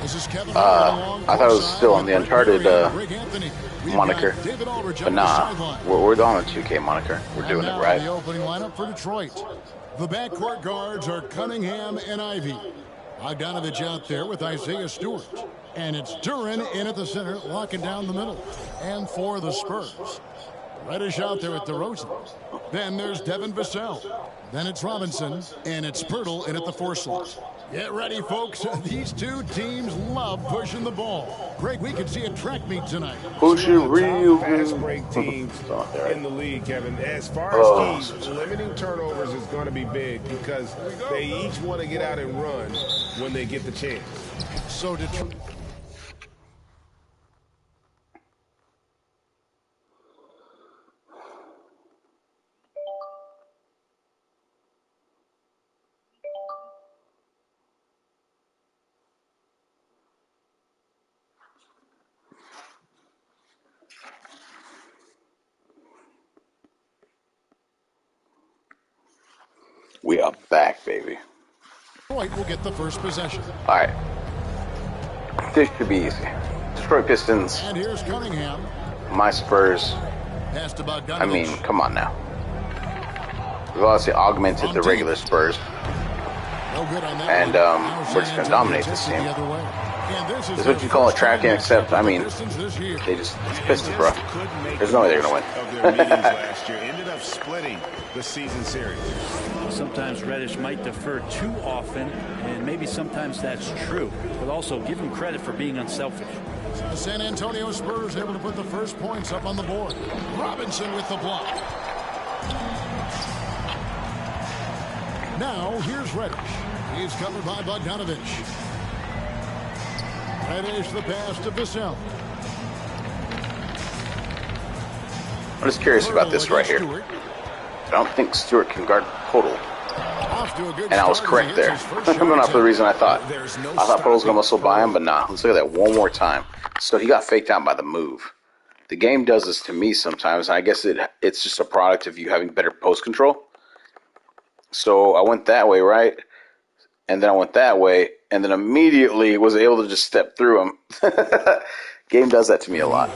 I thought it was still on the Uncharted moniker, but nah, we're on a 2K moniker. We're doing it right. The opening lineup for Detroit. The backcourt guards are Cunningham and Ivy. Bogdanovich out there with Isaiah Stewart. And it's Duran in at the center, locking down the middle. And for the Spurs, Reddish out there with DeRozan. Then there's Devin Vassell. Then it's Robinson, and it's Pirtle in at the 4 slot. Get ready, folks. These two teams love pushing the ball. Greg, we could see a track meet tonight. Pushing real fast break teams in the league, Kevin. As far as keys, limiting turnovers is going to be big because they each want to get out and run when they get the chance. So Detroit. We are back, baby. Detroit will get the first possession. All right. This should be easy. Detroit Pistons. And here's Cunningham. My Spurs. I mean, come on now. We've obviously augmented the regular Spurs. And we're just going to dominate this team. This is what you call a track game, except, I mean, it's Pistons, bro. There's no way they're going to win. Ended up splitting the season series. Sometimes Reddish might defer too often, and maybe sometimes that's true, but also give him credit for being unselfish. The San Antonio Spurs able to put the first points up on the board. Robinson with the block. Now here's Reddish. He's covered by Bogdanovich. Reddish the pass to Vassell. I'm just curious about this right here. I don't think Stewart can guard Podol. And I was correct there. Not for the reason I thought. I thought Podol's going to muscle by him, but nah. Let's look at that one more time. So he got faked out by the move. The game does this to me sometimes, and I guess it's just a product of you having better post control. So I went that way, right? And then I went that way, and then immediately was able to just step through him. Game does that to me a lot.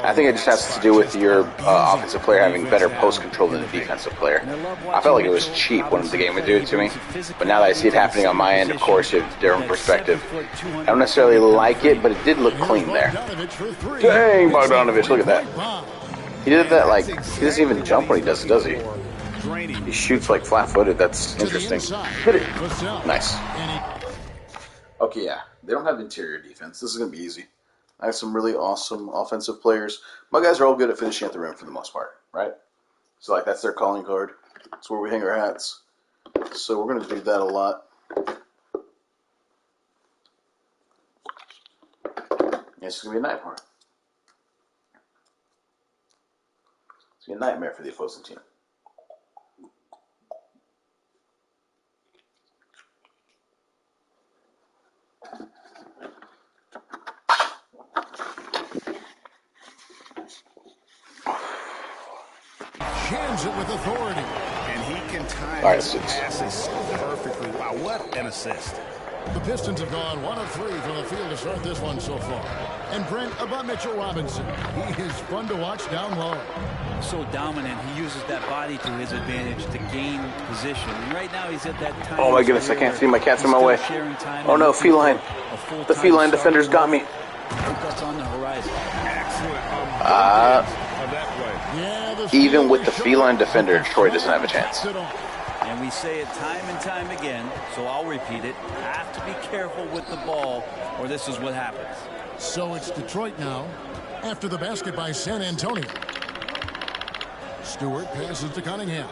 I think it just has to do with your offensive player having better post control than the defensive player. I felt like it was cheap when the game would do it to me, but now that I see it happening on my end, of course, you have a different perspective. I don't necessarily like it, but it did look clean there. Dang, Bogdanovich, look at that. He did that like, he doesn't even jump when he does it, does he? He shoots like flat-footed. That's interesting. Hit it. Nice. Okay, yeah. They don't have interior defense. This is going to be easy. I have some really awesome offensive players. My guys are all good at finishing at the rim for the most part, right? So, like, that's their calling card. That's where we hang our hats. So we're going to do that a lot. It's just going to be a nightmare. It's going to be a nightmare for the opposing team. Jams it with authority. And he can time his passes so perfectly. Wow, what an assist. The Pistons have gone 1 of 3 from the field to start this one so far. And Brent, about Mitchell Robinson. He is fun to watch down low. So dominant. He uses that body to his advantage to gain position. And right now he's at that time. Oh my goodness, I can't see my cats in my way. Oh no, feline. The feline defenders got me. That's on the horizon. Even with the feline defender, Detroit doesn't have a chance. And we say it time and time again, so I'll repeat it. Have to be careful with the ball, or this is what happens. So it's Detroit now, after the basket by San Antonio. Stewart passes to Cunningham.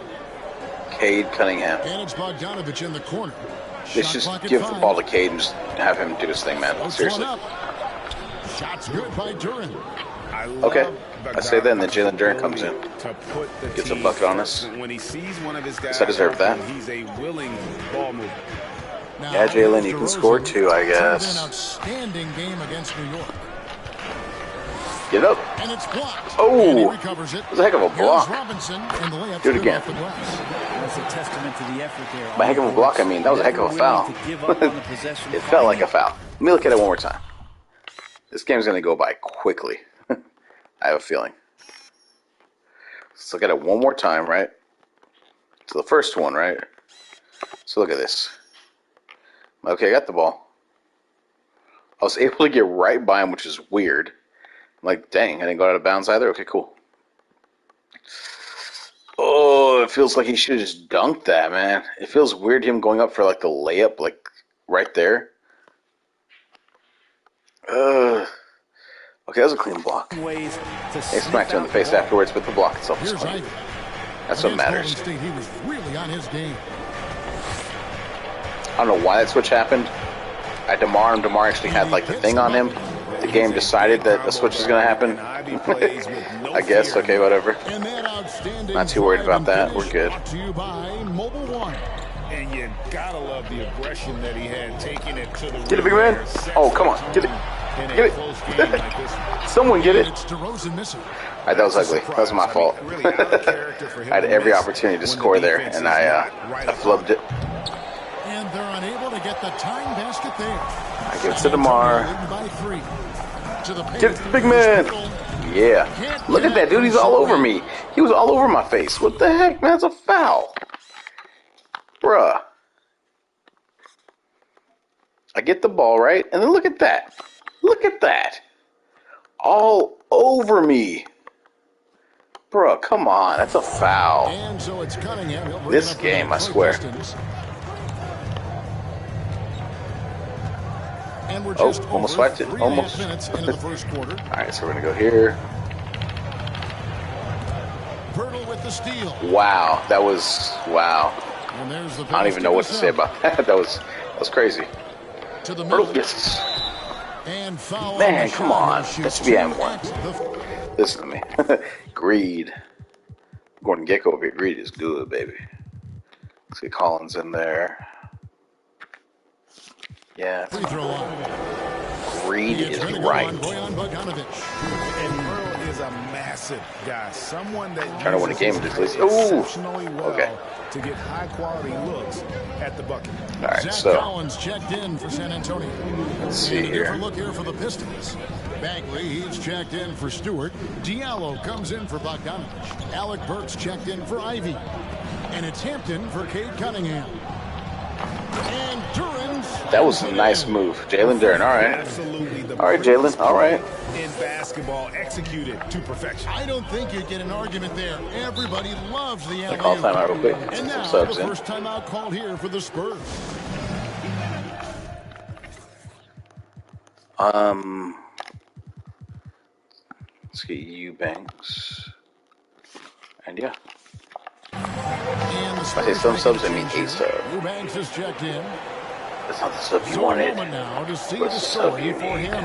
Cade Cunningham. And it's Bogdanovich in the corner. Let's just give the ball to Cade and just have him do his thing, man. Seriously. Shots good by Duran. Okay. I say then Jalen Duran comes in. Gets a bucket on us. When he sees one of his guys, I deserve that. He's a willing ball mover. Yeah, Jalen, you can score too, I guess. An outstanding game against New York. Get up. And it's blocked. Oh, it was a heck of a block. Do it again. That's a testament to the effort there. By heck of a block, I mean, that was a heck of a foul. It felt like a foul. Let me look at it one more time. This game's going to go by quickly. I have a feeling. Let's look at it one more time, right? So the first one, right? So look at this. Okay, I got the ball. I was able to get right by him, which is weird. I'm like, dang, I didn't go out of bounds either? Okay, cool. Oh, it feels like he should have just dunked that, man. It feels weird him going up for like the layup, like right there. Okay, that was a clean block. They smacked him in the face afterwards, but the block itself is clean. That's what matters. He was really on his game. I don't know why that switch happened. I DeMar, and DeMar actually had like the thing on him. The game decided that the switch is going to happen. I guess. Okay, whatever. Not too worried about that. We're good. And you gotta love the aggression that he had taking it to the get it, big man. Oh, come on. Get it. Get it. Someone get it. Alright, that was ugly. That was my fault. I had every opportunity to score there, and I flubbed it. And they're unable to get the tying basket there. I give it to DeMar. Get it, big man. Yeah. Look at that, dude. He's all over me. He was all over my face. What the heck, man? It's a foul. Bruh. I get the ball, right? And then look at that. Look at that. All over me. Bruh, come on. That's a foul. And so it's Cunningham. This game, I swear. And we're just almost swiped it. Almost. Minutes into the first quarter. Alright, so we're going to go here. With the steal. Wow. That was, wow. And there's the I don't even know what to say about that. That was crazy. To the middle. Yes. And foul. Man, come on. That should be at one. Listen to me. Greed. Gordon Gekko over here. Greed is good, baby. Let's get Collins in there. Yeah. Free throw line. Greed is right. And Merle is a massive guy. Someone that trying to win a game just least. Exceptionally well to get high quality looks at the bucket. All right, Zach so Collins checked in for San Antonio. Let's see here. Look here for the Pistons. Bagley, he's checked in for Stewart. Diallo comes in for Bogdanovich. Alec Burks checked in for Ivy. And it's Hampton for Cade Cunningham. And Duran's. That was a nice move. Jalen Duren, all right. Absolutely. All right, Jalen, all right. In basketball, executed to perfection. I don't think you get an argument there. Everybody loves the alley-oop. Call timeout real quick. And now some subs the in. first timeout called here for the Spurs. Let's get Eubanks. And yeah. And If I say some subs, I mean a sub. Eubanks is checked in. That's not the sub you wanted. Now to see What's the the sub story you for need? him.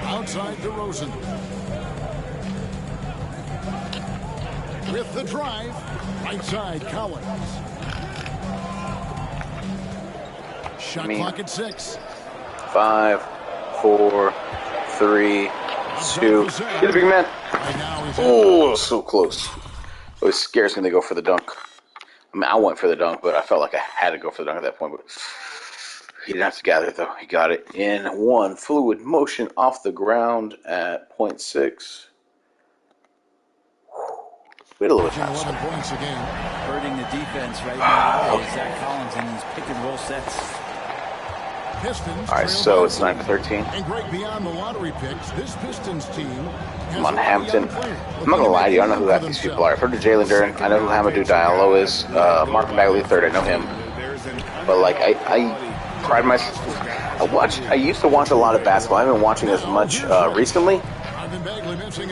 Outside DeRozan. With the drive, right side Collins. Shot clock at 6. 5, 4, 3, 2. Get the big man. Oh, so close. It was scares me to go for the dunk. I mean, I went for the dunk, but I felt like I had to go for the dunk at that point. But he didn't have to gather, though. He got it in one fluid motion off the ground at 0.6. We had a little bit faster. 11 points a game. Hurting the defense right now is Zach Collins in these pick and roll sets. Pistons. All right, so it's 9-13. And great beyond the lottery picks, this Pistons team. Come on, Hampton. I'm not gonna lie to you. I don't know who half these people are. I've heard of Jalen Duren. I know who Hamidou Diallo is. Marvin Bagley III. I know him. But like, I pride myself. I used to watch a lot of basketball. I haven't been watching as much recently.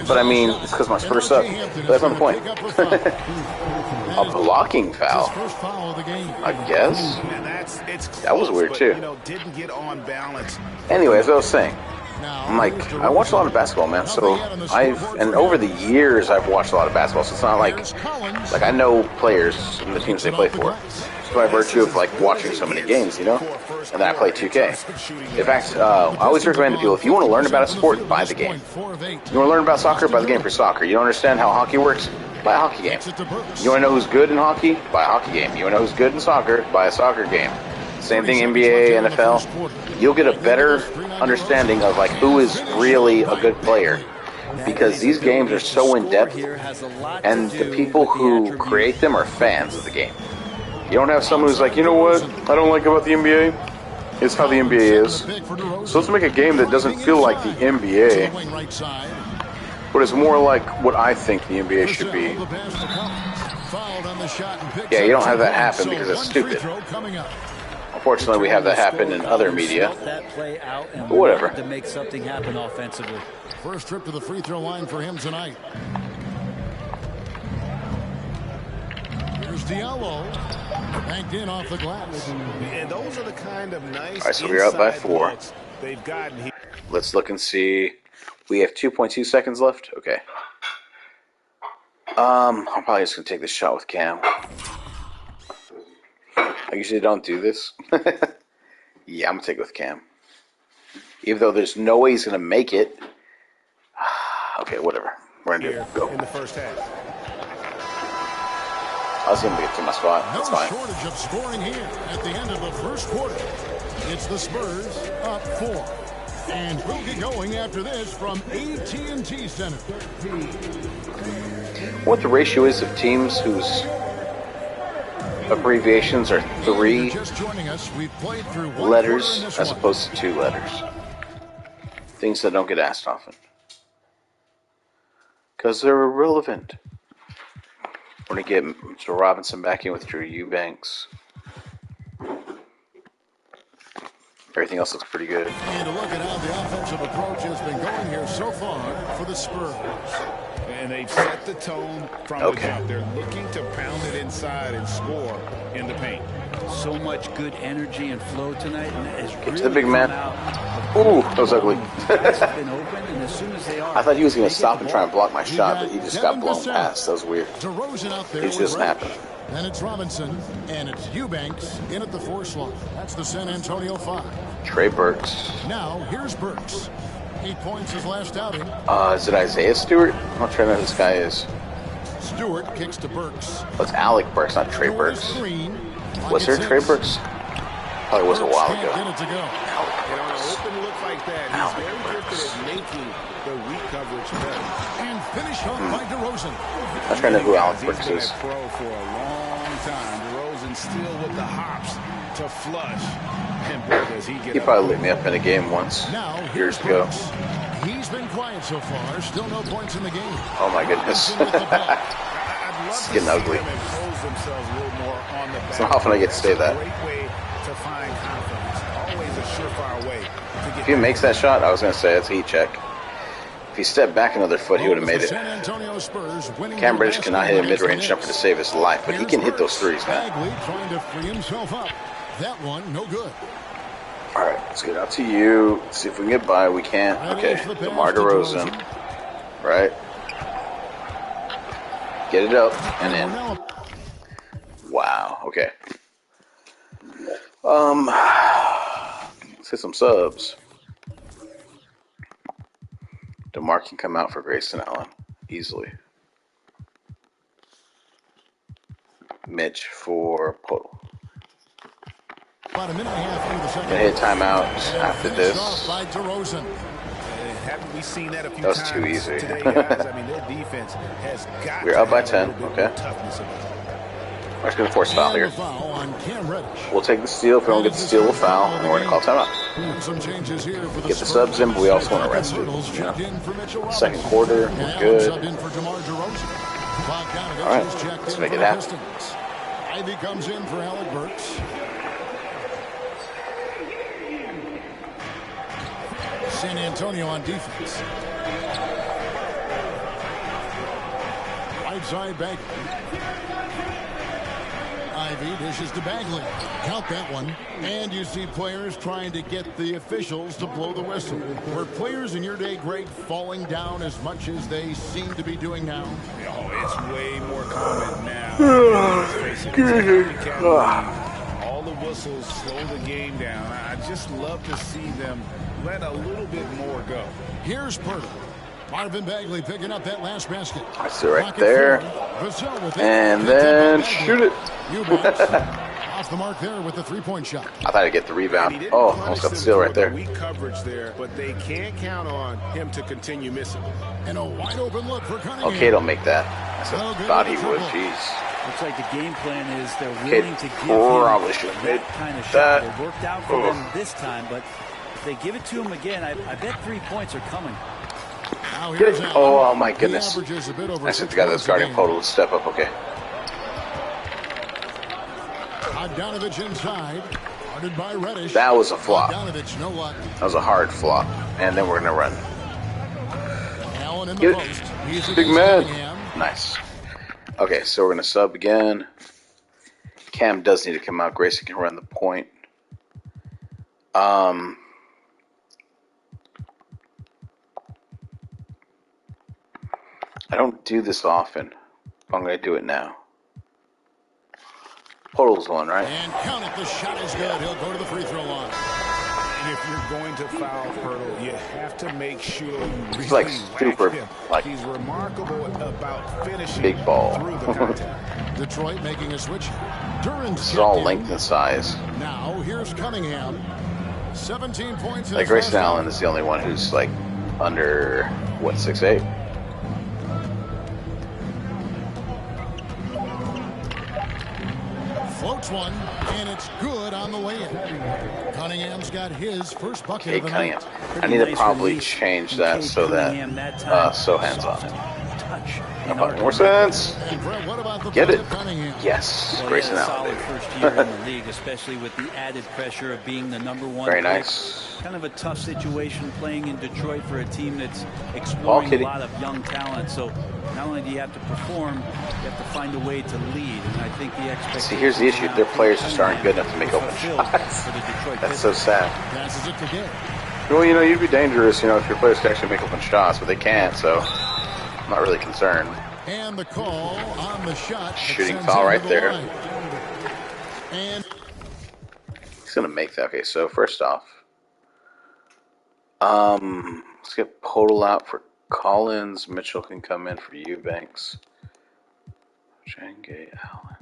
But I mean, it's because my Spurs suck. But that's not the point. A blocking foul. I guess. That was weird too. Anyway, as I was saying, I'm like, I watch a lot of basketball, man. So and over the years, I've watched a lot of basketball. So it's not like I know players and the teams they play for. Just by virtue of like watching so many games, you know. And then I play 2K. In fact, I always recommend to people, if you want to learn about a sport, buy the game. You want to learn about soccer, buy the game for soccer. You don't understand how hockey works? Buy a hockey game. You want to know who's good in hockey? Buy a hockey game. You want to know who's good in soccer? Buy a soccer game. Same thing, NBA, NFL. You'll get a better understanding of like who is really a good player, because these games are so in depth, and the people who create them are fans of the game. You don't have someone who's like, you know what I don't like about the NBA? It's how the NBA is. So let's make a game that doesn't feel like the NBA, but it's more like what I think the NBA should be. Yeah, you don't have that happen because it's stupid. Unfortunately, we have that happen in other media. But whatever. To make something happen offensively. First trip to the free throw line for him tonight. Here's Diallo. Banked in off the glass. And those are the kind of nice. All right, so we're up by 4. They've gotten here. Let's look and see. We have 2.2 seconds left. Okay. I'm probably just gonna take this shot with Cam. I usually don't do this. Yeah, I'm gonna take it with Cam. Even though there's no way he's gonna make it. Okay, whatever. We're gonna do it. Go. In the first half. I was gonna get to my spot. That's fine. No shortage of scoring here at the end of the first quarter. It's the Spurs up 4. And we'll get going after this from AT&T Center. What the ratio is of teams whose abbreviations are 3 letters as opposed to 2 letters. Things that don't get asked often. Because they're irrelevant. We're going to get Mr. Robinson back in with Drew Eubanks. Everything else looks pretty good. And a look at how the offensive approach has been going here so far for the Spurs. And they've set the tone from the jump. They're looking to pound it inside and score in the paint. So much good energy and flow tonight. And Get to the big man. Ooh, that was ugly. I thought he was going to stop and try and block my shot, but he just got blown past. That was weird. It just happened. Then it's Robinson, and it's Eubanks in at the 4 slot. That's the San Antonio 5. Trey Burks. Now, here's Burks. 8 points his last outing. Is it Isaiah Stewart? I'm not sure who this guy is. Stewart kicks to Burks. Oh, it's Alec Burks, not Trey Burks. Was there Trey Burks? Probably was a while ago. And on an open look like that, he's very gifted at making the weak coverage better. And finish off by DeRozan. I'm trying to know who Alec Burks is. Pro for a long time. DeRozan still with the hops to flush. And boy, does he probably lit me up in a game once, years ago. He's been quiet so far. Still no points in the game. Oh my goodness. It's getting ugly. It's not often I get to say that. If he makes that shot, I was going to say it's a heat check. If he stepped back another foot, he would have made it. Cam Reddish cannot hit a mid-range jumper to save his life, but he can hit those threes, man. Trying to free himself up. That one, no good. All right, let's get out to you. Let's see if we can get by. We can't. Okay, DeMar DeRozan. Right. Get it up and in. Wow. Okay. Let's hit some subs. DeMar can come out for Grayson Allen easily. Mitch for Podol. About a minute and a half into the second. Gonna hit timeout after this. Haven't we seen that a few That was times too easy. today, guys? I mean, their defense has got We're up by 10. Okay. We're just gonna force foul here. We'll take the steal. If we don't get the steal, we'll foul, and we're gonna call timeout. Get the subs in, but we also want to rest it. Second quarter, we're good. All right, let's make it happen. Ivy comes in for Alec Burks. San Antonio on defense. Right side Bagley. Ivy dishes to Bagley. Count that one. And you see players trying to get the officials to blow the whistle. Were players in your day, Greg, falling down as much as they seem to be doing now? Oh, it's way more common now. All the whistles slow the game down. I just love to see them let a little bit more go. Here's Purtle. Marvin Bagley picking up that last basket. I see right there. And then shoot it. off the mark there with the three-point shot. I thought I'd get the rebound. Oh, almost got the steal right there. Weak coverage there, but they can't count on him to continue missing. And a wide open look for Cunningham. Okay, don't make that. I thought he would. Jeez. Looks like the game plan is they're willing to give probably him should have that made kind of shot. that. It worked out for them this time, but if they give it to him again, I bet 3 points are coming. Get it. Oh, my goodness. I said the guy that's guarding Poto to step up. Okay. Bogdanovich inside. Guarded by Reddish. That was a flop. Bogdanovich, no luck. That was a hard flop. And then we're going to run. Allen in the Get post. it. Big man. Nice. Okay, so we're going to sub again. Cam does need to come out. Grayson can run the point. I don't do this often. I'm going to do it now. Portal's one, right? And count it. The shot is good. He'll go to the free throw line. And if you're going to foul Pirtle, you have to make sure you really He's like super, like he's remarkable about finishing big ball. through the contact. Detroit making a switch. Duran's This is all length and size. Now here's Cunningham. 17 points. Like Grayson Allen is the only one who's like under what 6'8". Floats one, and it's good on the way in. Cunningham's got his first bucket Okay, of the Cunningham. night. I need to probably change that so that Sohan's on it. That makes more sense. And Brett, what about the Get play it. of Cunningham? Yes, Well, Grayson he had a Allen, solid baby. first year in the league, especially with the added pressure of being the #1 Very pick. nice. Kind of a tough situation playing in Detroit for a team that's exploring a lot of young talent. So not only do you have to perform, you have to find a way to lead. And I think the expectation. See, here's the issue. Their players just aren't good enough to make open shots. That's so sad. Passes it to Gay. Well, you know, you'd be dangerous, you know, if your players could actually make open shots, but they can't, so I'm not really concerned. And the call on the shot. Shooting foul right there. And He's going to make that. Okay, so first off, let's get Podol out for Collins. Mitchell can come in for Eubanks. Jenge Allen.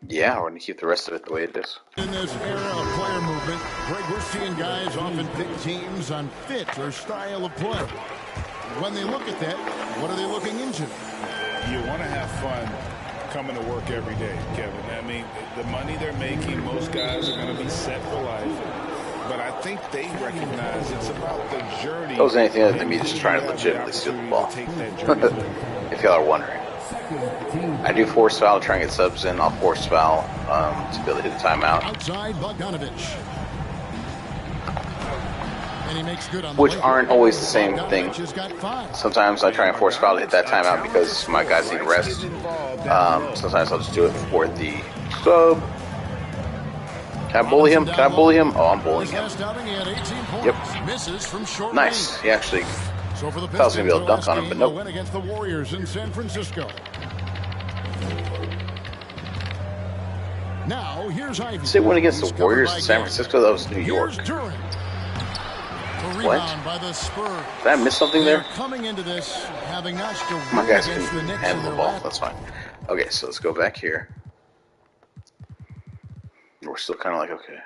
Yeah, we're going to keep the rest of it the way it is. in this era of player movement, Greg, we're seeing guys often pick teams on fit or style of play. When they look at that, what are they looking into? You want to have fun coming to work every day, Kevin. I mean, the money they're making, most guys are going to be set for life. But I think they recognize it's about the journey. That was anything other than me just trying to legitimately steal the ball. If y'all are wondering. I do force foul to try and get subs in. I'll force foul to be able to hit the timeout. Outside Bogdanovich. And he makes good on Which the aren't always the same thing. Bogdanovich has got 5. Sometimes I try and force foul to hit that timeout because my guys need rest. Sometimes I'll just do it for the sub. Can I bully him? Can I bully him? Oh, I'm bullying him. Last outing, he had 18 points. Yep. Misses from short Nice. range. He actually So for the thought I was going to be able to dunk on him, but Pistons, nope. win against the Warriors in San Francisco. Now here's Ivy. Say win against He's the covered Warriors by in San Gay. Francisco? That was New York. Here's Durant. The What? rebound by the Spurs. Did I miss something there? They're coming into this having notched a My win guys against the can Knicks handle in the their ball. last. That's fine. Okay, so let's go back here. We're still kind of like, okay.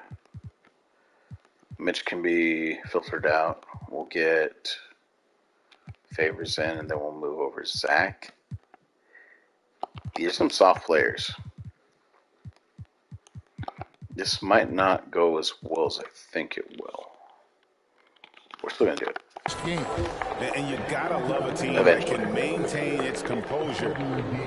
Mitch can be filtered out. We'll get Favors in, and then we'll move over Zach. These are some soft players. This might not go as well as I think it will. We're still going to do it. Game. And you gotta love a team Eventually. that can maintain its composure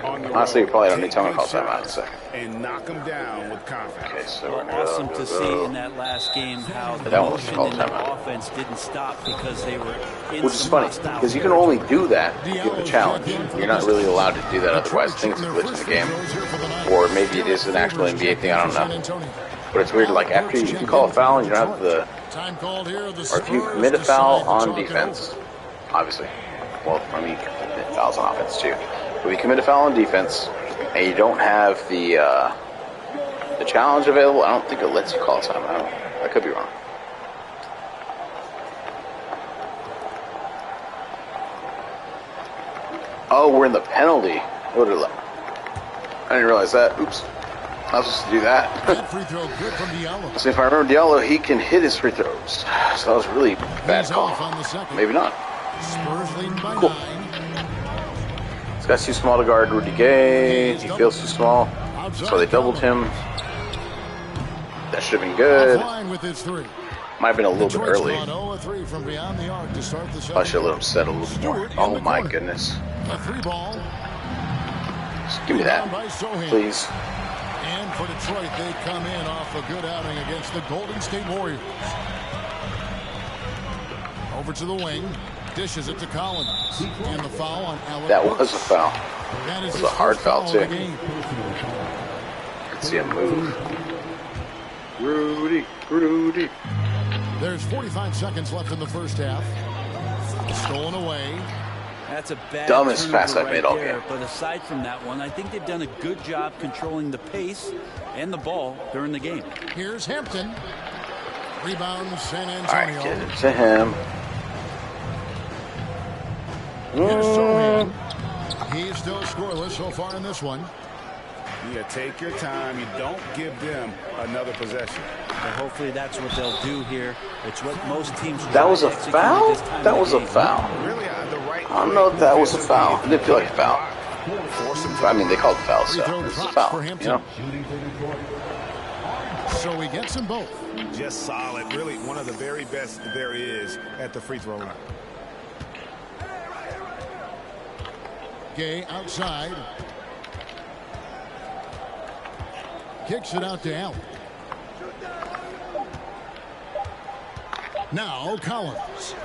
on the Honestly, road. we probably don't need Take time to big call timeout in a shots second. and knock them down with confidence. Okay, so we're Awesome going to see in that last game how the That one was motion called in their timeout. offense didn't stop because they were in Which is some funny, hostile because you can only do that if you have a Diallo's challenge. checked in for the You're not really Pistons. allowed to do that otherwise. I think it's a glitch in the game. Or maybe it is an actual NBA thing, I don't know. But it's weird, like after you can call a foul and you don't have the... Time called here. The Or if you Spurs commit a foul decide to on talk it defense, over. obviously. Well, I mean, you can commit fouls on offense too. But if you commit a foul on defense and you don't have the challenge available, I don't think it lets you call a timeout. I could be wrong. Oh, we're in the penalty. I didn't realize that. Oops. I was supposed to do that. That free throw good from Diallo. So if I remember Diallo, he can hit his free throws. So that was really bad He's call. off on the second. Maybe not. Spurs leading by Cool. 9. This guy's too small to guard Rudy Gay. He feels too small. So they doubled him. That should have been good. Offline with his 3. Might have been a little bit Detroit's early. gone 0-3 from beyond the arc to start the I second. should have let him set a little bit more. Stewart in Oh the my corner. goodness. A 3 ball. Just give me that, By Sohan. please. And for Detroit, they come in off a good outing against the Golden State Warriors. Over to the wing. Dishes it to Collins. And the foul on Alec That Burks. was a foul. That is It was his a hard first foul, of too. the game. Could see him move. Rudy. There's 45 seconds left in the first half. Stolen away. That's a bad Dumbest turnover pass I've made all there. game. But aside from that one, I think they've done a good job controlling the pace and the ball during the game. Here's Hampton. Rebound San All right, Antonio. get it to him. Here's Sohan. He's still scoreless so far in this one. You take your time. You don't give them another possession. And hopefully that's what they'll do here. It's what most teams try That was to a execute foul? at this time That of was the a game. foul. Really, the right. I don't know if that was a foul. It didn't feel like a foul. Force them But, I mean, they called it a foul, Free so throw it's a drops foul. for You Hampton. know? So he gets them both. just solid. Really, one of the very best there is at the free throw line. Gay outside. Kicks it out to Allen. Now Collins.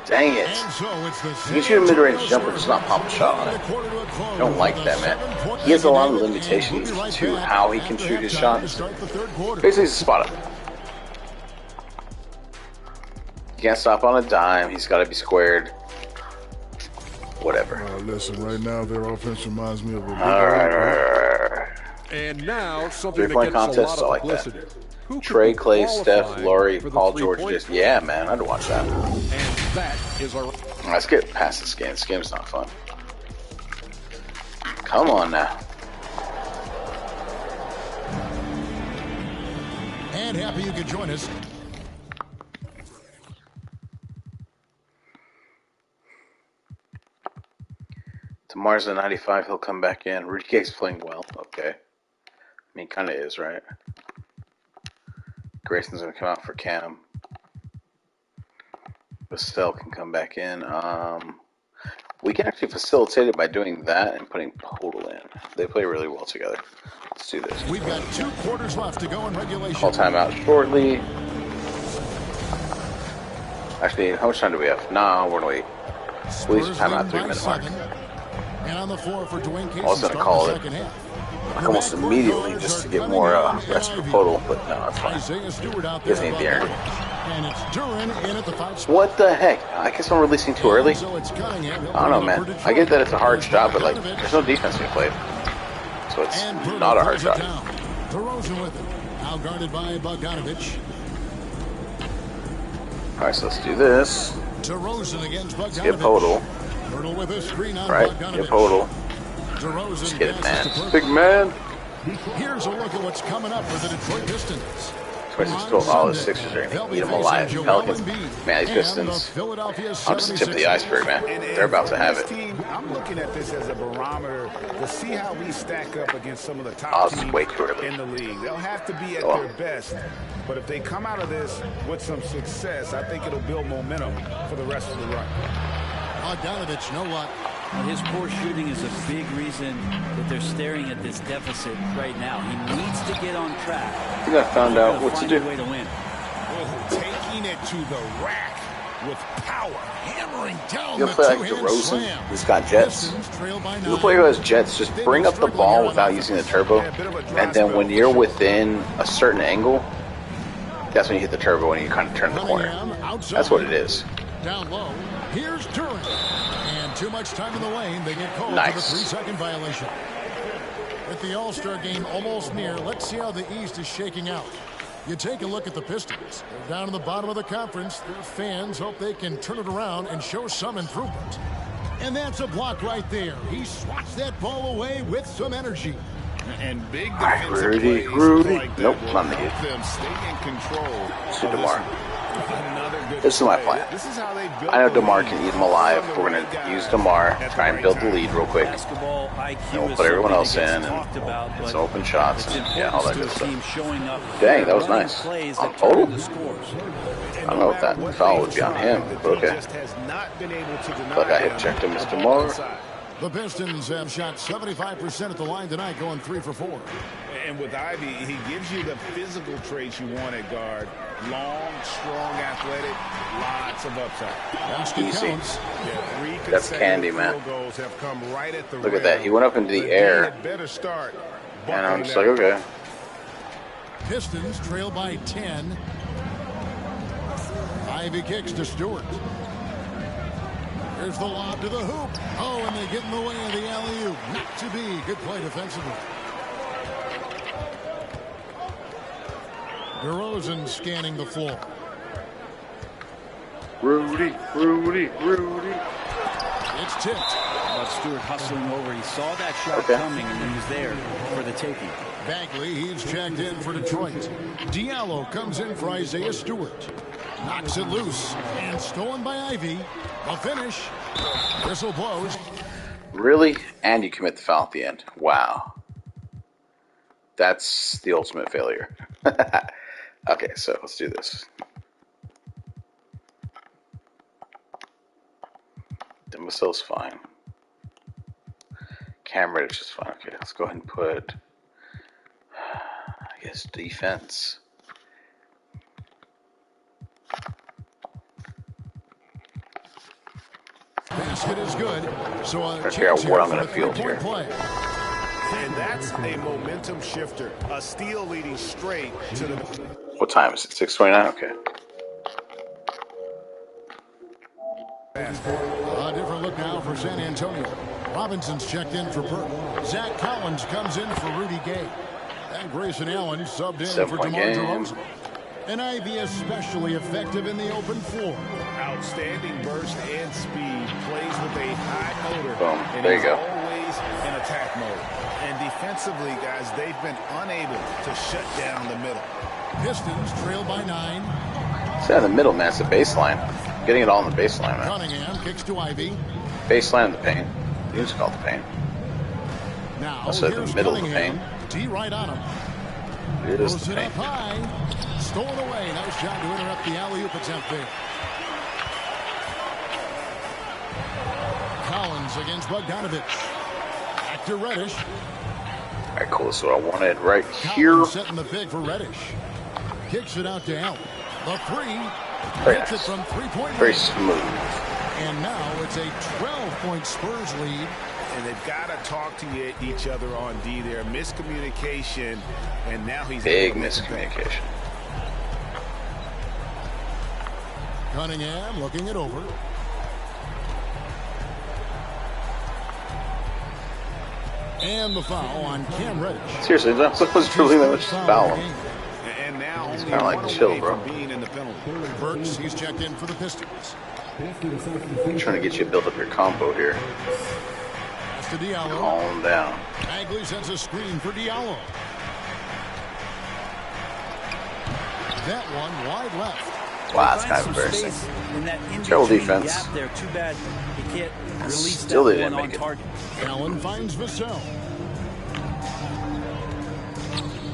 Dang it. You can shoot a mid-range jumper, just not pop a shot on it. I don't like that, man. He has a lot of limitations to how he can shoot his shots. Basically, he's a spot up. He can't stop on a dime. He's got to be squared. Whatever. Listen, right now their offense reminds me of a All right. And now something that Three-point gets a contests, I lot like of that. publicity. Who could Trey, be Clay, Steph, qualified Laurie, for the Paul George. three-point Just yeah, man. I'd watch that. And that is our. Let's get past this game. This game's not fun. Come on now. And happy you could join us. Tomorrow's the 95. He'll come back in. Rudy Gay's playing well. Okay. I mean, kind of is, right? Grayson's going to come out for Cam. Estelle can come back in. We can actually facilitate it by doing that and putting Podol in. They play really well together. Let's do this. We've got 2 quarters left to go in regulation. Call timeout shortly. Actually, how much time do we have? No, we're going to wait. Please timeout 3-minute mark. And on the floor for Dwayne Casey. I was going to call it like almost immediately just to get more rest for Podol, but no, it's fine. Isaiah Stewart out He doesn't there need the energy. and it's Duran in at the 5 spot. What the heck? I guess I'm releasing too early. So it's Cunningham. I don't know, man. I get that it's a hard shot, but like, there's no defense being played, so it's not a hard shot. DeRozan with it. Now guarded by Bogdanovich. All right, so let's do this. DeRozan against Bogdanovich. Get Podol. Hurdle with a screen on Right, Bogdanovich. get Podol. DeRozan Just get it, passes man. to Big man. Here's a look at what's coming up for the Detroit Pistons. 26 total. Oh, the Sixers are going to eat them alive. Pelicans. Man, these Pistons. I'm just the tip of the iceberg, man. They're about to have it. I'm looking at this as a barometer to see how we stack up against some of the Oh, top it's teams way too early. in the league. They'll have to be at Oh. their best. But if they come out of this with some success, I think it'll build momentum for the rest of the run. Bogdanovich, no luck. And his poor shooting is a big reason that they're staring at this deficit right now. He needs to get on track. I think I found out what to Find do. a way to win. Taking it to the rack with power. Hammering down You'll the play like two-hand DeRozan, slam. who's got jets. Pistons trail by You 9. play who has jets, just bring up the ball without using the turbo, and then when you're within a certain angle, that's when you hit the turbo and you kind of turn the corner. Cunningham outside. That's what it is. Down low. Here's Duran. And too much time in the lane. They get called for the Nice. 3-second violation. With the All-Star game almost near, let's see how the East is shaking out. You take a look at the Pistons. They're down in the bottom of the conference. Their fans hope they can turn it around and show some improvement. And that's a block right there. He swats that ball away with some energy. And big Alright, defensive Rudy. plays like that Nope, will not the help hit. them stay in control. To DeMar. This is my plan. This is how they built I know the DeMar lead. can eat him alive. Find the We're right going to guys use DeMar, at the try and right build the time. lead real quick. Basketball IQ And we'll is put everyone something else that in gets and talked about, get but some open shots it's and yeah, all that important good to a team stuff. showing up. Dang, that was running nice. plays On that total? turn into scores. I don't know if that foul would be on him, but okay. Look, I hit checked him, Mr. Moore. The Pistons have shot 75% at the line tonight, going 3 for 4. And with Ivy, he gives you the physical traits you want at guard. Long, strong, athletic, lots of upside. Basket Easy. counts. That's candy, man. Right at the Look at that. He went up into the air. Better start. And I'm just like, okay. Pistons trail by 10. Ivy kicks to Stewart. Here's the lob to the hoop. Oh, and they get in the way of the alley-oop. Not to be. Good play defensively. DeRozan scanning the floor. Rudy. It's tipped. But Stewart hustling over. He saw that shot coming, and he was there for the taking. Bagley, he's checked in for Detroit. Diallo comes in for Isaiah Stewart. Knocks it loose and stolen by Ivy. A finish. Whistle blows. Really? And you commit the foul at the end. Wow. That's the ultimate failure. Okay, so let's do this. Demosil's fine. Cam Reddish is fine. Okay, let's go ahead and put, I guess, defense. Basket is good. So I figure out what I'm going to field here. Play. And that's a momentum shifter. A steal leading straight to the... What time is it? 6:29? Okay. A different look now for San Antonio. Robinson's checked in for Burke. Zach Collins comes in for Rudy Gay. And Grayson Allen subbed in for DeMar DeRozan. And Ivy especially effective in the open floor. Outstanding burst and speed. Plays with a high motor. Boom. And There you go. always in attack mode. And defensively, guys, they've been unable to shut down the middle. Pistons trail by 9. It's in the middle, man. It's the baseline. Getting it all in the baseline, man. Cunningham kicks to Ivy. Baseline in the paint. You just call it the paint. Now Also the here's middle of the Cunningham. paint. D right on him. It is Throws the it up paint. high. Stolen away. Nice job to interrupt the alley-oop attempt there. Collins against Bogdanovich. Back to Reddish. All right, cool. So I wanted right here. Collins setting the big for Reddish. Kicks it out to Allen. The three. Very Hits it nice. from three-point Very range. smooth. And now it's a 12-point Spurs lead. And they've got to talk to each other on D there. Miscommunication, and now he's... Big miscommunication. Cunningham looking it over. And the foul on Cam Reddish. Seriously, that was really that much foul. And now It's kind of like chill, bro. being in the penalty. Burks, he's checked in for the Pistons. I'm trying to get you to build up your combo here. Pass to Diallo. Calm down. Bagley sends a screen for Diallo. That one wide left. Wow, that's kind of embarrassing. In that Terrible in-between defense. gap there. Too bad he can't release Still that they didn't one on make it. target. Allen finds Vassell.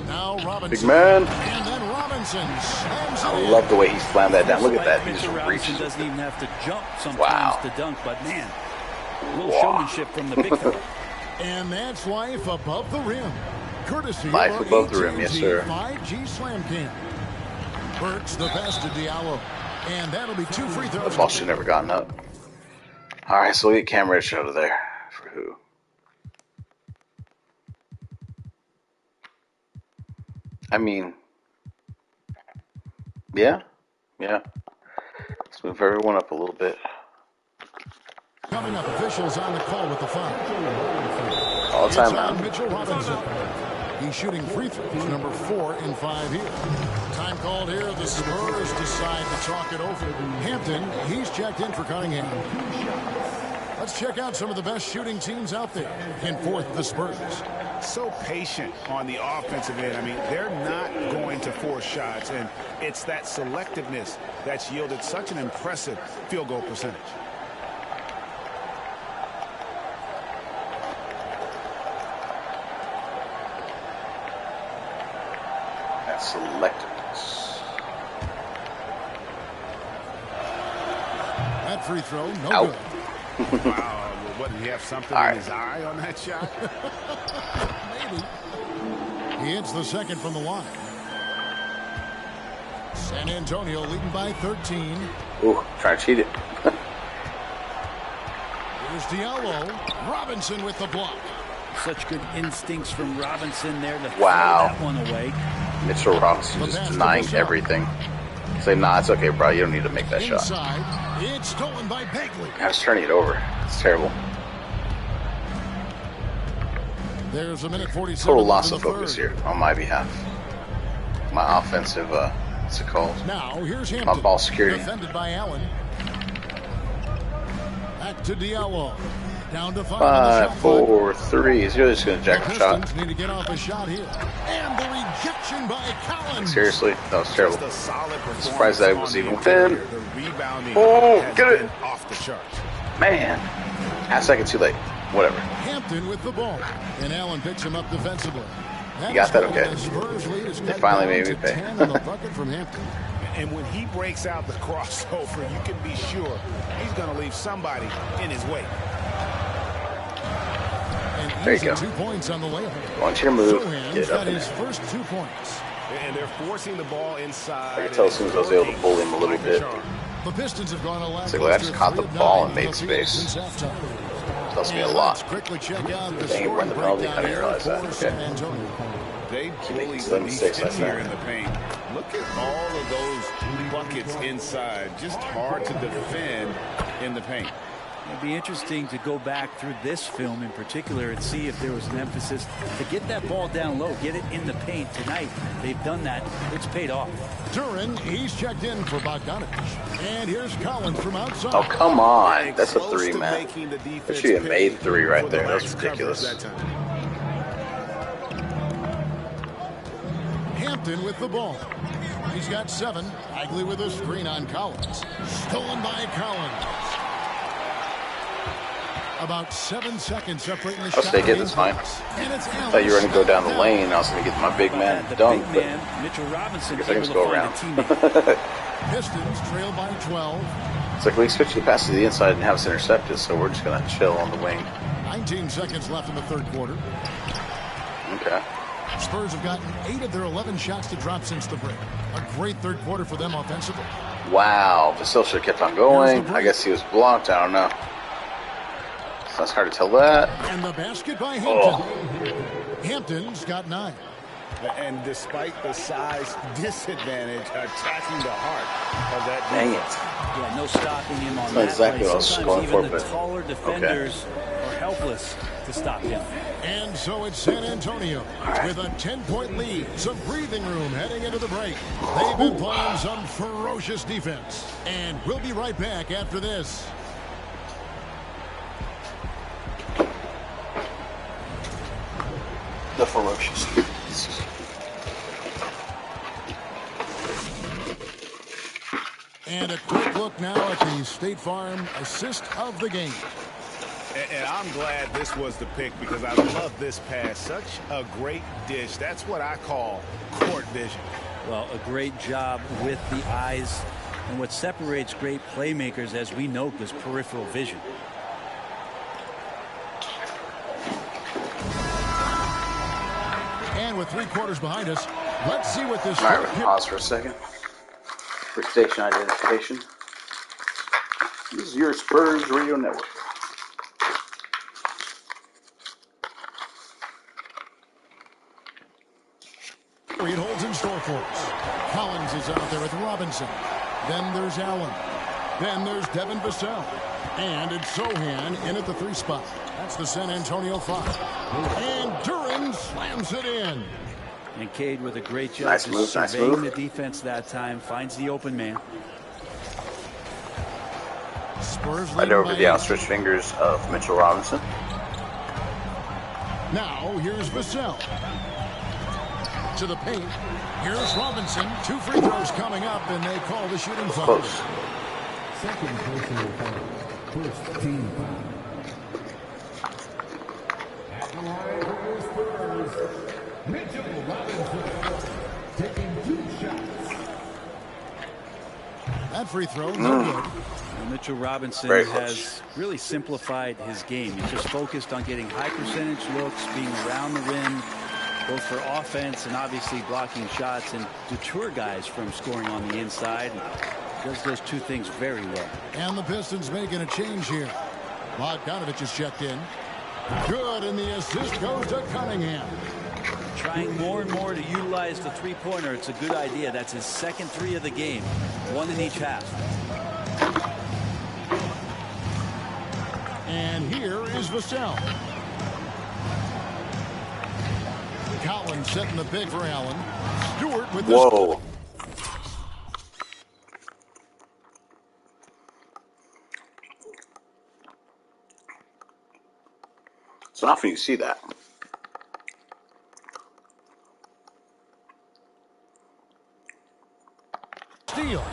Now Robinson. Big man. And then Robinson slams it I in. love the way he slammed that down. Look at that. He Mitchell just Robinson reaches. doesn't even have to jump sometimes Wow. to dunk, but man, a little Wow. showmanship from the big fella. And that's life above the rim. Courtesy Life of our above the rim, yes, AT&T sir. 5G Slam Cam. Burks the pass to Diallo. And that'll be 2 free The throws. ball should never gotten up. All right, so we'll get Cam Reddish out of there. For who? I mean, yeah. Let's move everyone up a little bit. Coming up, officials on the call with the foul. All the It's time on now. Mitchell Robinson. He's shooting free throws, number 4 in 5 here. Time called here. The Spurs decide to talk it over. Hampton, he's checked in for Cunningham. Let's check out some of the best shooting teams out there. In fourth, the Spurs. So patient on the offensive end. I mean, they're not going to force shots, and it's that selectiveness that's yielded such an impressive field goal percentage. That selectiveness. That free throw, no Out. good. Wow, what, did he have something in his eye on that shot? Maybe. He hits the second from the line. San Antonio leading by 13. Ooh, trying to cheat it. Here's Diallo. Robinson with the block. Such good instincts from Robinson there to Wow. throw that one away. Mitchell Robinson just denying everything. Say, nah, it's okay, bro. You don't need to make that shot. Inside, it's stolen by Bagley. I was turning it over. It's terrible. There's a minute 47. Total loss in of the focus third. here on my behalf. My offensive, what's it called? Now here's My Hampton. ball security. Defended by Allen. Back to Diallo. Down to 5. 5, 4, 3. He's really just going to jack the shot. Pistons need to get off a shot here. And the rejection by Collins. Seriously? That was terrible. Just a solid I'm surprised that it was even within. The rebounding Oh, has get it. been off the charts. Man. Half second too late. Whatever. Hampton with the ball. And Allen picks him up defensively. You got that okay. The Spurs lead is cut finally down made me to pay. 10 on the bucket from Hampton. And when he breaks out the crossover, you can be sure he's going to leave somebody in his way. And There you easy go. 2 points on the layup. Want your move. Sohan's Get got up in his there. first 2 points. And they're forcing the ball inside. I could tell as soon as I was able to bully him a little bit. The Pistons have gone a It's like, well, I just caught the ball and made space. Tells me a lot. Quickly check out the Dang, we're in the penalty. I didn't realize that. Okay. They bullied some the mistakes defense like here that. in the paint. Look at all of those buckets inside. Just hard to defend in the paint. It'd be interesting to go back through this film in particular and see if there was an emphasis to get that ball down low, get it in the paint. Tonight, they've done that. It's paid off. Duran, he's checked in for Bogdanovich. And here's Collins from outside. Oh, come on. That's a Close 3, to man. making the That defense should have pay made 3 right for the there. That was lax coverage ridiculous. that time. Hampton with the ball. He's got 7. Bagley with a screen on Collins. Stolen by Collins. About 7 seconds separating the I'll shot. stay good, that's fine. And it's I thought you were going to go down the lane. I was going to get my big man The dunk, big but man, Mitchell Robinson, I guess I can able just to go find around. a teammate. Pistons trail by 12. it's like we expect you to pass to the inside and have us intercepted, so we're just going to chill on the wing. 19 seconds left in the third quarter. Okay. Spurs have gotten 8 of their 11 shots to drop since the break. A great third quarter for them offensively. Wow. Vasil should have kept on going. I guess he was blocked. I don't know. So it's hard to tell that. And the basket by Hampton. Oh. Hampton's got 9. And despite the size disadvantage, attacking the heart of that Dang defense. it. Yeah, no stopping him on That's that exactly play. what I was Sometimes going even for, the but- taller defenders are helpless to stop him. And so it's San Antonio with a 10-point lead. Some breathing room heading into the break. They've been playing some ferocious defense. And we'll be right back after this. The ferocious. And a quick look now at the State Farm assist of the game. And I'm glad this was the pick because I love this pass. Such a great dish. That's what I call court vision. Well, a great job with the eyes. And what separates great playmakers, as we know, is peripheral vision. And with 3 quarters behind us, let's see what this All right, fourth we're period- pause for a second. For station identification. This is your Spurs Radio Network. It holds in store for us. Collins is out there with Robinson. Then there's Allen. Then there's Devin Vassell. And it's Sohan in at the 3 spot. That's the San Antonio 5. And Duran slams it in. And Cade with a great job Nice just move, nice surveying move. the defense that time, finds the open man. Spurs right over the outstretched fingers of Mitchell Robinson. Now here's Vassell. To the paint. Here's Robinson. 2 free throws coming up, and they call the shooting foul. Close. Second personal foul. First team foul. At the line for the Spurs, Mitchell Robinson taking 2 shots. That free throw, no good. Mitchell Robinson has really simplified his game. He's just focused on getting high percentage looks, being around the rim, both for offense and obviously blocking shots, and deter guys from scoring on the inside. Does those 2 things very well. And the Pistons making a change here. Bogdanovich has checked in. Good, and the assist goes to Cunningham. Trying more and more to utilize the three-pointer. It's a good idea. That's his second 3 of the game. 1 in each half. And here is Vassell. Collins setting the pick for Allen. Stewart with this. Whoa. It's not often you see that. Steal.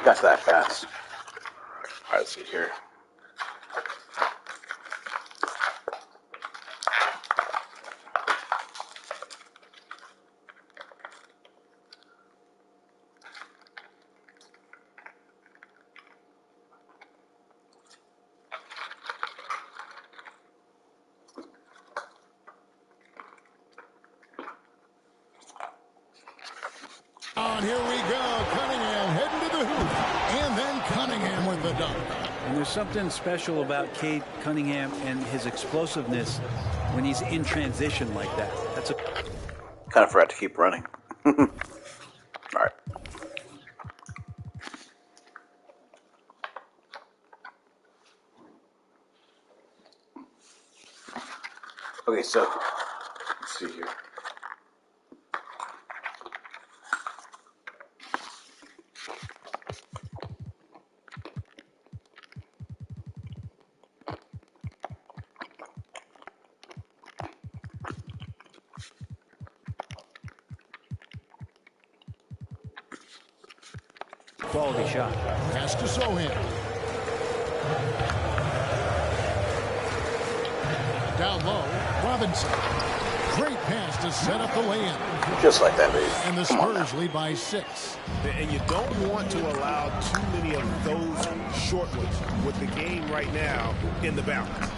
Got that fast. All right, let's see here. And here we go. Cunningham heading to the hoop. And then Cunningham with the dunk. And there's something special about Cade Cunningham and his explosiveness when he's in transition like that. That's a Kind of forgot to keep running. All right. Okay, so let's see here. quality shot. Pass to Sohan. Down low, Robinson. Great pass to set up the lay-in. Just like that, baby. And the Spurs lead by 6. And you don't want to allow too many of those short ones with the game right now in the balance.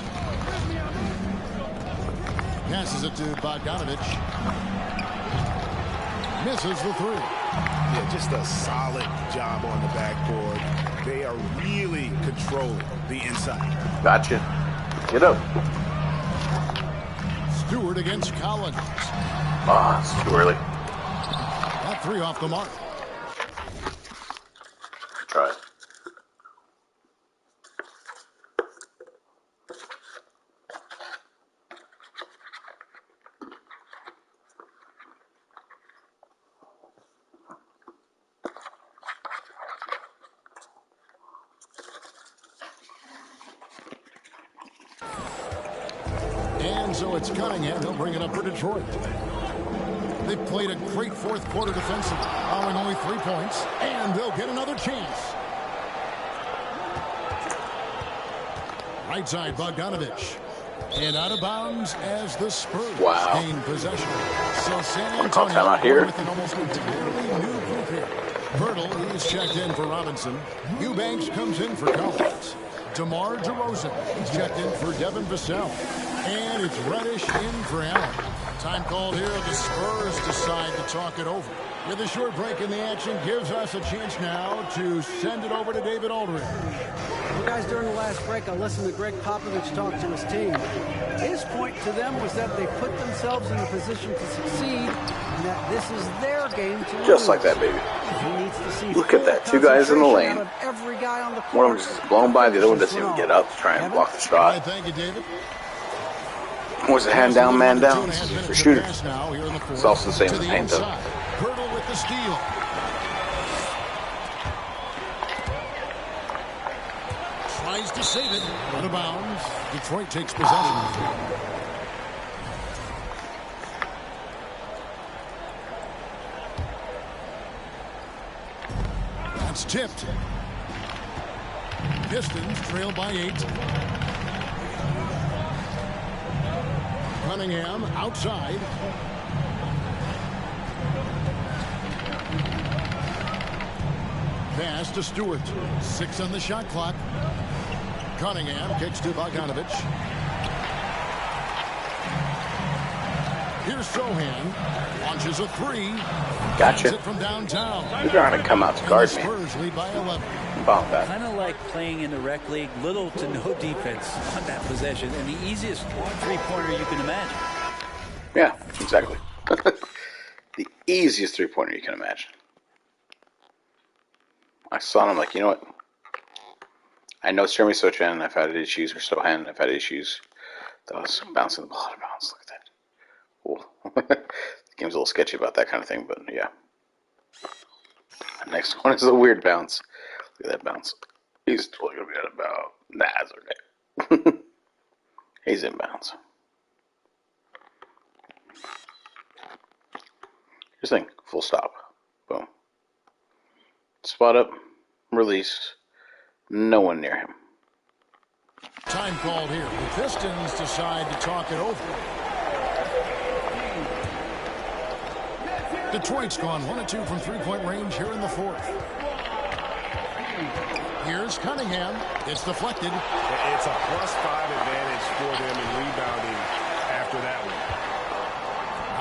Passes it to Bogdanovich. Misses the 3. Yeah, just a solid job on the backboard. They are really controlling the inside. Gotcha. Get up. Stewart against Collins. Ah, it's too early. That 3 off the mark. Try it. And so it's Cunningham. He'll bring it up for Detroit. They've played a great fourth quarter defensively, allowing only 3 points, and they'll get another chance. Right side, Bogdanovich. And out of bounds as the Spurs gain possession. So San Antonio here with an almost entirely new group here. Pirtle, he's checked in for Robinson. Eubanks comes in for Collins. DeMar DeRozan, he's checked in for Devin Vassell. And it's Reddish in for Allen. Time called here. The Spurs decide to talk it over. With a short break in the action, gives us a chance now to send it over to David Aldridge. You guys, during the last break, I listened to Greg Popovich talk to his team. His point to them was that they put themselves in a position to succeed, and that this is their game to lose. Just like that, baby. He needs to see Look at that. 2 guys in the lane. out of every guy on the court. One of them just blown by. The other one doesn't even get up to try and block the All shot. right, thank you, David. Was it hand down, man down? It's for shooter. It's It's also the same as paint, though. Pirtle with the steal. tries to save it. Out of bounds. Detroit takes possession. That's tipped. Pistons trail by 8. Cunningham outside. Pass to Stewart. 6 on the shot clock. Cunningham kicks to Bogdanovich. Here's Sohan. Launches a 3. Gotcha. It from downtown. You're trying to come out to guard me. Spurs lead by 11. About that. Kind of like playing in the rec league, little to no defense on that possession, and the easiest three-pointer you can imagine. Yeah, exactly. The easiest three-pointer you can imagine. I saw him like, you know what? I know Jeremy Sochan, I've had issues, or Sohan, I've had issues. That was bouncing the ball out of bounds. Look at that. Cool. The game's a little sketchy about that kind of thing, but yeah. The next one is a weird bounce. Look at that bounce. He's totally going to be out of bounds. Nah, it's okay. He's in bounds. Here's the thing. Full stop. Boom. Spot up. Release. No one near him. Time called here. The Pistons decide to talk it over. Detroit's gone 1 of 2 from three-point range here in the fourth. Here's Cunningham. It's deflected. It's a +5 advantage for them in rebounding after that one.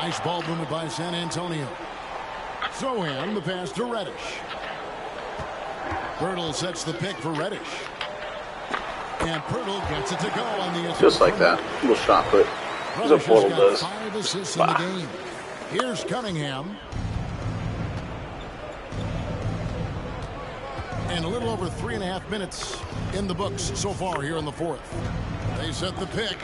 Nice ball movement by San Antonio. Sohan, the pass to Reddish. Pirtle sets the pick for Reddish. And Pirtle gets it to go on the just like that. Little shot put. As a Portal does. 5 assists in the game. Here's Cunningham. And a little over 3.5 minutes in the books so far here in the fourth. They set the pick.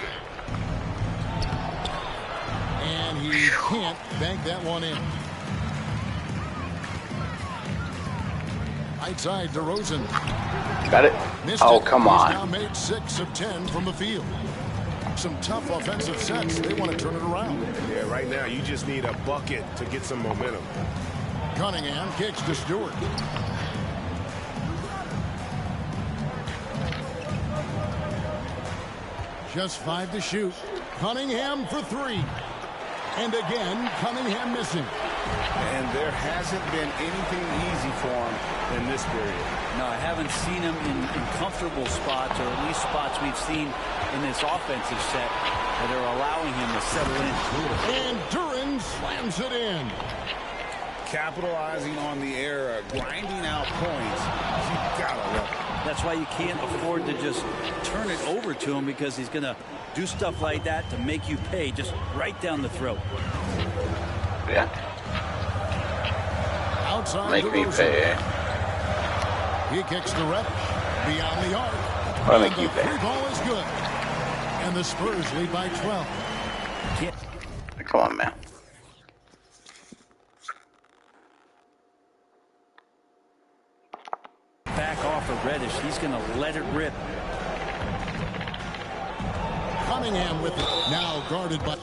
And he can't bank that one in. Right side, DeRozan. Got it? Missed Oh, it. come He's on. now made 6 of 10 from the field. Some tough offensive sets. They want to turn it around. Yeah, right now you just need a bucket to get some momentum. Cunningham kicks to Stewart. Just 5 to shoot. Cunningham for 3. And again, Cunningham missing. And there hasn't been anything easy for him in this period. No, I haven't seen him in comfortable spots, or at least spots we've seen in this offensive set that are allowing him to settle in. And Duran slams it in. Capitalizing on the error, grinding out points. You gotta love it. That's why you can't afford to just turn it over to him, because he's going to do stuff like that to make you pay just right down the throat. Yeah. Outside Make me DeRozan. pay. He kicks to Reddish. Beyond the arc. I'll make And you the pay. free ball is good. And the Spurs lead by 12. Come on, man. Back off of Reddish. He's going to let it rip. Cunningham with it. Now guarded by...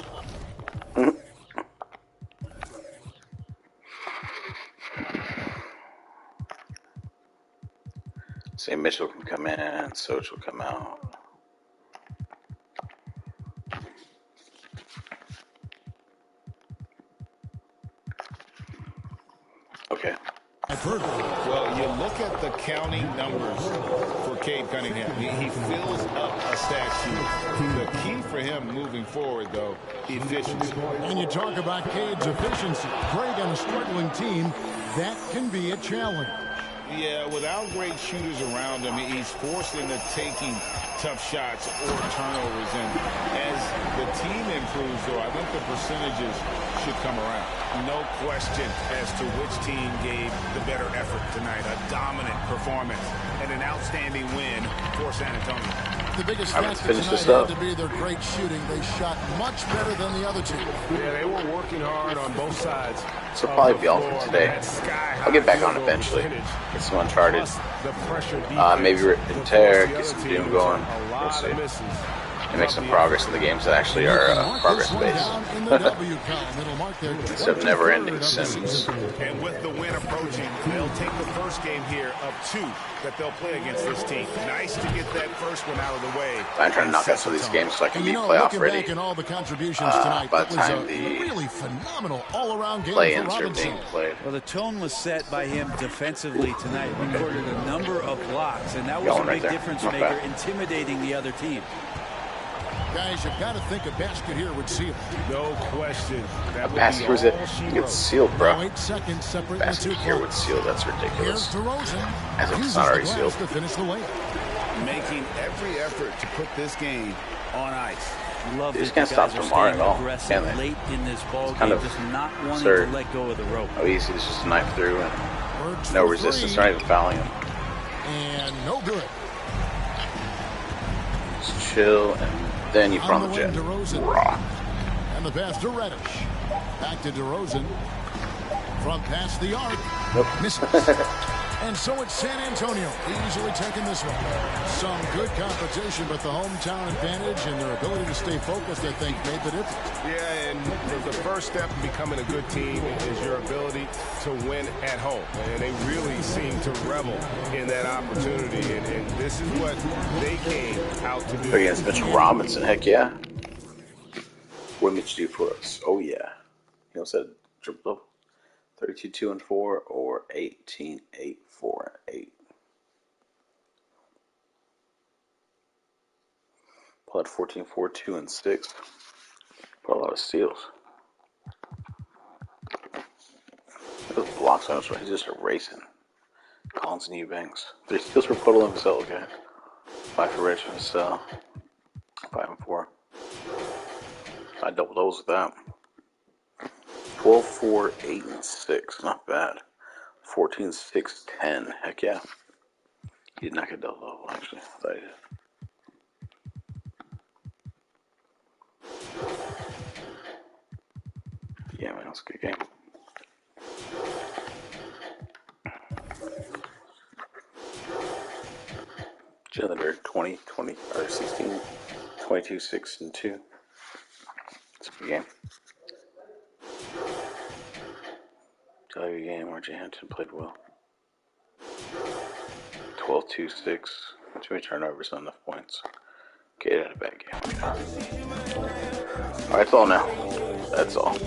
Say Mitchell can come in, Soch will come out. Okay. Well, you look at the counting numbers for Cade Cunningham. He fills up a stat sheet. The key for him moving forward, though, efficiency. And you talk about Cade's efficiency. Great on a struggling team. That can be a challenge. Yeah, without great shooters around him, he's forced into taking tough shots or turnovers. And as the team improves, though, I think the percentages should come around. No question as to which team gave the better effort tonight. A dominant performance and an outstanding win for San Antonio. The biggest I haven't factor finished tonight this had up. to be their great shooting. They shot much better than the other two. Yeah, they were working hard on both sides. So I'll probably be all for today. I'll get back on eventually. Get some Uncharted. Maybe rip and tear, get some Doom going. We'll see. And make some progress in the games that actually are progress-based. Instead of never-ending Sims. And with the win approaching, they'll take the first game here of 2 that they'll play against this team. Nice to get that first one out of the way. I'm trying to knock out some of these games so I can be playoff ready. All the contributions tonight, by the time the really phenomenal all-around game play-ins are being played. Well, the tone was set by him defensively tonight. Recorded a number of blocks, and that was a big difference maker, intimidating the other team. Guys, you've got to think a basket here would seal. No question. A basket was it? You get sealed, bro. 8 seconds separate Basket here would seal. That's ridiculous. Here's DeRozan. As if it's not already sealed. To finish the layup. Making every effort to put this game on ice. Love they just can't stop Demar at all, can they? Late in this ball it's kind game, of just not wanting absurd. to let go of the rope. How easy it's just a knife through and no resistance, not even fouling him. And no good. Just chill, and then you front the jet. Raw. And the pass to Reddish. Back to DeRozan. From past the arc. Nope. Misses. And so it's San Antonio easily taking this one. Some good competition, but the hometown advantage and their ability to stay focused, I think, made the difference. Yeah, and the first step in becoming a good team is your ability to win at home. And they really seem to revel in that opportunity. And this is what they came out to do. Against Mitchell Robinson, heck yeah. What did Mitch do for us? Oh yeah. He also said triple 32-2-4 or 18-8-4-8. Pulled 14-4-2-6. Put a lot of steals. Those blocks on us, right? He's just erasing. Collins and Eubanks. 3 steals for Puddle and Vassell, okay. 5 for Rich and Vassell. 5 and 4. I double those with that. 12, 4, 8, and 6. Not bad. 14, 6, 10. Heck yeah. He did not get double level, actually. I thought he did. Yeah, man, that's a good game. Chandler 20, 20, or 16, 22, 6, and 2. It's a good game. Good game. RJ Hampton played well. 12-2, 6. Too many turnovers, not enough points. Okay, had a bad game. Alright, that's all now. That's all.